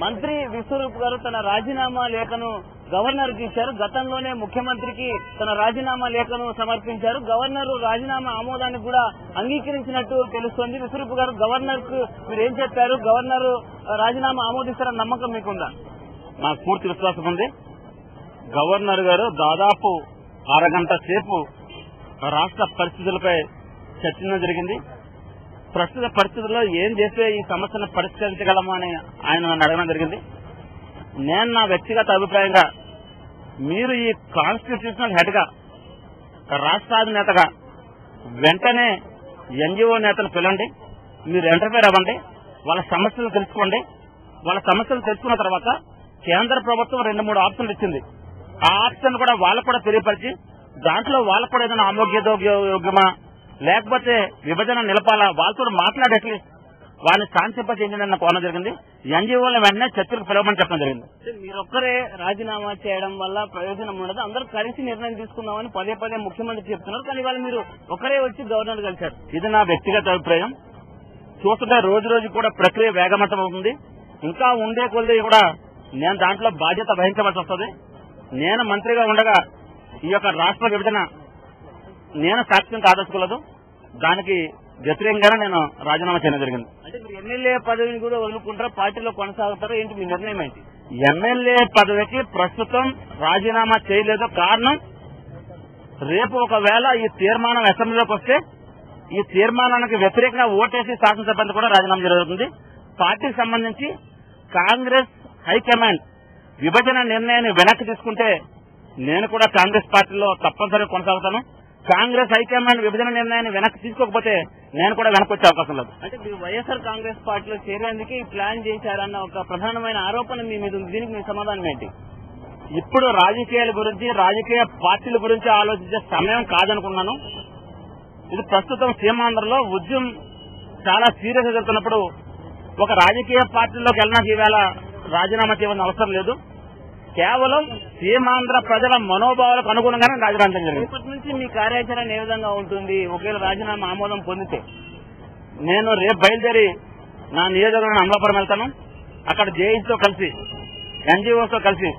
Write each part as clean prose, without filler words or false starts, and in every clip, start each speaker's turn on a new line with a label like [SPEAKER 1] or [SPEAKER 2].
[SPEAKER 1] మంత్రి విశ్వరూప్ గారు తన రాజీనామా లేఖను గవర్నర్ కి ఇచ్చారు. గతంలోనే ముఖ్యమంత్రికి తన రాజీనామా లేఖను సమర్పించారు. గవర్నర్ రాజీనామా ఆమోదానికి కూడా అంగీకరించినట్టు తెలుస్తోంది. విశ్వరూప్ గారు, గవర్నర్ కు మీరు ఏం చెప్పారు? గవర్నర్ రాజీనామా ఆమోదిస్తారన్న నమ్మకం మీకుందా?
[SPEAKER 2] నాకు పూర్తి విశ్వాసం ఉంది. గవర్నర్ గారు దాదాపు అరగంట సేపు రాష్ట్ర పరిస్థితులపై చర్చించడం జరిగింది. ప్రస్తుత పరిస్థితుల్లో ఏం చేస్తే ఈ సమస్యను పరిష్కరించగలమా అని ఆయన నన్ను అడగడం జరిగింది. నేను నా వ్యక్తిగత అభిప్రాయంగా మీరు ఈ కాన్స్టిట్యూషనల్ హెడ్ గా, రాష్ట్రాధినేతగా వెంటనే ఎన్జీఓ నేతలు పిలండి, మీరు ఇంటర్ఫేర్ అవ్వండి, వాళ్ళ సమస్యలు తెలుసుకోండి. వాళ్ళ సమస్యలు తెలుసుకున్న తర్వాత కేంద్ర ప్రభుత్వం 2-3 ఆప్షన్లు ఇచ్చింది. ఆ ఆప్షన్ కూడా వాళ్ళకు కూడా తెలియపరిచి దాంట్లో వాళ్ళకు కూడా ఏదైనా ఆమోగ్యోగ్యమా లేకపోతే విభజన నిలపాలా వాళ్ళతో మాట్లాడేట్లు వారిని శాంతింపజేయండి కోరడం జరిగింది. ఎన్జీఓల వెంటనే చర్చలకు పిలవమని చెప్పడం జరిగింది.
[SPEAKER 1] మీరొక్కరే రాజీనామా చేయడం వల్ల ప్రయోజనం ఉండదు, అందరూ కలిసి నిర్ణయం తీసుకుందామని పదే ముఖ్యమంత్రి చెప్తున్నారు. కానీ వాళ్ళు మీరు ఒకరే వచ్చి గవర్నర్ కలిశారు.
[SPEAKER 2] ఇది నా వ్యక్తిగత అభిప్రాయం. చూస్తుంటే రోజు కూడా ప్రక్రియ వేగవంతం అవుతుంది. ఇంకా ఉండే కొద్ది కూడా నేను దాంట్లో బాధ్యత వహించవలసి వస్తుంది. నేను మంత్రిగా ఉండగా ఈ యొక్క రాష్ట్ర విభజన నేను సాక్ష్యం కాదలుచుకోలేదు. దానికి వ్యతిరేకంగానే నేను రాజీనామా చేయడం జరిగింది.
[SPEAKER 1] అంటే మీరు ఎమ్మెల్యే పదవిని కూడా వదులుకుంటారా, పార్టీలో కొనసాగుతారా, ఏంటి మీ నిర్ణయం ఏంటి?
[SPEAKER 2] ఎమ్మెల్యే పదవికి ప్రస్తుతం రాజీనామా చేయలేదు. కారణం, రేపు ఒకవేళ ఈ తీర్మానం అసెంబ్లీలోకి వస్తే ఈ తీర్మానానికి వ్యతిరేకంగా ఓటేసి శాసనసభ్యులు కూడా రాజీనామా జరుగుతుంది. పార్టీకి సంబంధించి కాంగ్రెస్ హైకమాండ్ విభజన నిర్ణయాన్ని వెనక్కి తీసుకుంటే నేను కూడా కాంగ్రెస్ పార్టీలో తప్పనిసరిగా కొనసాగుతాను. కాంగ్రెస్ హైకమాండ్ విభజన నిర్ణయాన్ని వెనక్కి తీసుకోకపోతే నేను కూడా వెనక్కి వచ్చే అవకాశం లేదు.
[SPEAKER 1] అంటే మీరు వైఎస్ఆర్ కాంగ్రెస్ పార్టీలో చేరేందుకు ప్లాన్ చేశారన్న ఒక ప్రధానమైన ఆరోపణ మీ మీద ఉంది. దీనికి మీ సమాధానం ఏంటి?
[SPEAKER 2] ఇప్పుడు రాజకీయాల గురించి, రాజకీయ పార్టీల గురించి ఆలోచించే సమయం కాదనుకున్నాను. ఇది ప్రస్తుతం సీమాంధ్రలో ఉద్యమం చాలా సీరియస్ గా జరుగుతున్నప్పుడు ఒక రాజకీయ పార్టీలోకి వెళ్ళడానికి ఈవేళ రాజీనామా చేయవలసిన అవసరం లేదు. కేవలం సీమాంధ్ర ప్రజల మనోభావాలకు అనుగుణంగానే రాజీనామా జరిగింది.
[SPEAKER 1] ఇప్పటి నుంచి మీ కార్యాచరణ ఏ విధంగా ఉంటుంది ఒకవేళ రాజీనామా ఆమోదం పొందితే?
[SPEAKER 2] నేను రేపు బయలుదేరి నా నియోజకవర్గం అమలాపురం వెళ్తాను. అక్కడ జేఈసీతో కలిసి, ఎన్జీఓతో కలిసి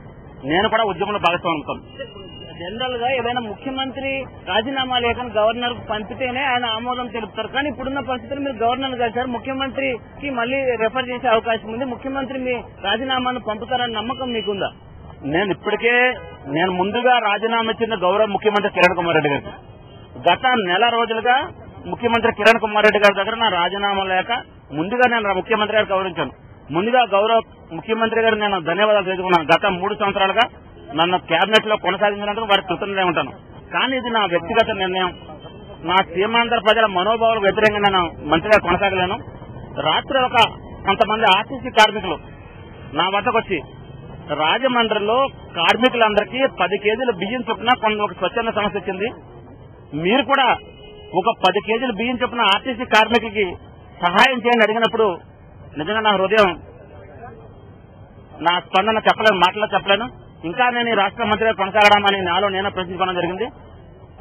[SPEAKER 2] నేను కూడా ఉద్యమంలో భాగస్వామ్యం అవుతాను.
[SPEAKER 1] జనరల్ గా ఏదైనా ముఖ్యమంత్రి రాజీనామా లేఖను గవర్నర్ కు పంపితేనే ఆయన ఆమోదం తెలుపుతారు. కానీ ఇప్పుడున్న పరిస్థితులు మీరు గవర్నర్ కలిసారు, ముఖ్యమంత్రికి మళ్లీ రెఫర్ చేసే అవకాశం ఉంది. ముఖ్యమంత్రి మీ రాజీనామాను పంపుతారన్న నమ్మకం మీకుందా?
[SPEAKER 2] నేను ముందుగా రాజీనామా ఇచ్చిన గౌరవ ముఖ్యమంత్రి కిరణ్ కుమార్ రెడ్డి గారికి గత నెల రోజులుగా ముఖ్యమంత్రి కిరణ్ కుమార్ రెడ్డి గారి దగ్గర నా రాజీనామా లేక ముందుగా నేను ముఖ్యమంత్రి గారు గౌరవించాను. ముందుగా గౌరవ ముఖ్యమంత్రి గారు నేను ధన్యవాదాలు తెలుసుకున్నాను. గత 3 సంవత్సరాలుగా నన్ను కేబినెట్ లో కొనసాగించినందుకు వారికి కృతజ్ఞతగా ఉంటాను. కానీ ఇది నా వ్యక్తిగత నిర్ణయం. నా సీమాంధ్ర ప్రజల మనోభావాలకు వ్యతిరేకంగా నేను మంత్రిగా కొనసాగలేను. రాత్రి కొంతమంది ఆర్టీసీ కార్మికులు నా వద్దకు వచ్చి రాజమండ్రిలో కార్మికులందరికీ 10 కేజీల బియ్యం చొప్పున ఒక స్వచ్ఛంద సమస్య వచ్చింది, మీరు కూడా ఒక 10 కేజీల బియ్యం చొప్పున ఆర్టీసీ కార్మికులకి సహాయం చేయండి అడిగినప్పుడు నిజంగా నా హృదయం, నా స్పందన చెప్పలేను, మాటలో చెప్పలేను. ఇంకా నేను ఈ రాష్ట్ర మంత్రిగా కొనసాగడామని నాలో నేను ప్రశ్నించుకోవడం జరిగింది.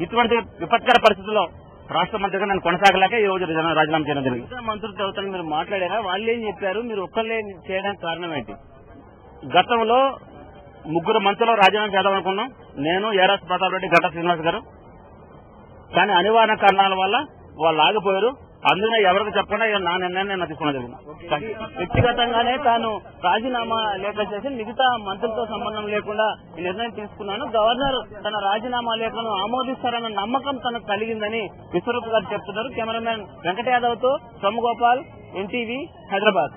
[SPEAKER 2] ఇటువంటి విపత్కర పరిస్థితుల్లో రాష్ట్ర మంత్రిగా నేను కొనసాగలేక ఈ రోజు రాజీనామా చేయడం జరిగింది.
[SPEAKER 1] మంత్రులతో అవుతాను మీరు మాట్లాడారా? వాళ్ళు ఏం చెప్పారు? మీరు ఒక్కళ్ళే చేయడానికి కారణం ఏంటి?
[SPEAKER 2] గతంలో 3 మంత్రులు రాజీనామా చేద్దామనుకున్నాం. నేను, ఏరాస్ ప్రతాప్ రెడ్డి, గంటా శ్రీనివాస్ గారు. కానీ అనివార్య కారణాల వల్ల వాళ్ళు ఆగిపోయారు. అందుకనే ఎవరికి చెప్పకుండా నా నిర్ణయాన్ని నేను తీసుకోవడం జరిగింది.
[SPEAKER 1] వ్యక్తిగతంగానే తాను రాజీనామా లేఖ చేసి మిగతా మంత్రులతో సంబంధం లేకుండా ఈ నిర్ణయం తీసుకున్నాను. గవర్నర్ తన రాజీనామా లేఖను ఆమోదిస్తారన్న నమ్మకం తనకు కలిగిందని విశ్వరూప్ గారు చెప్తున్నారు. కెమెరామెన్ వెంకట యాదవ్ తో సోమగోపాల్, ఎన్టీవీ, హైదరాబాద్.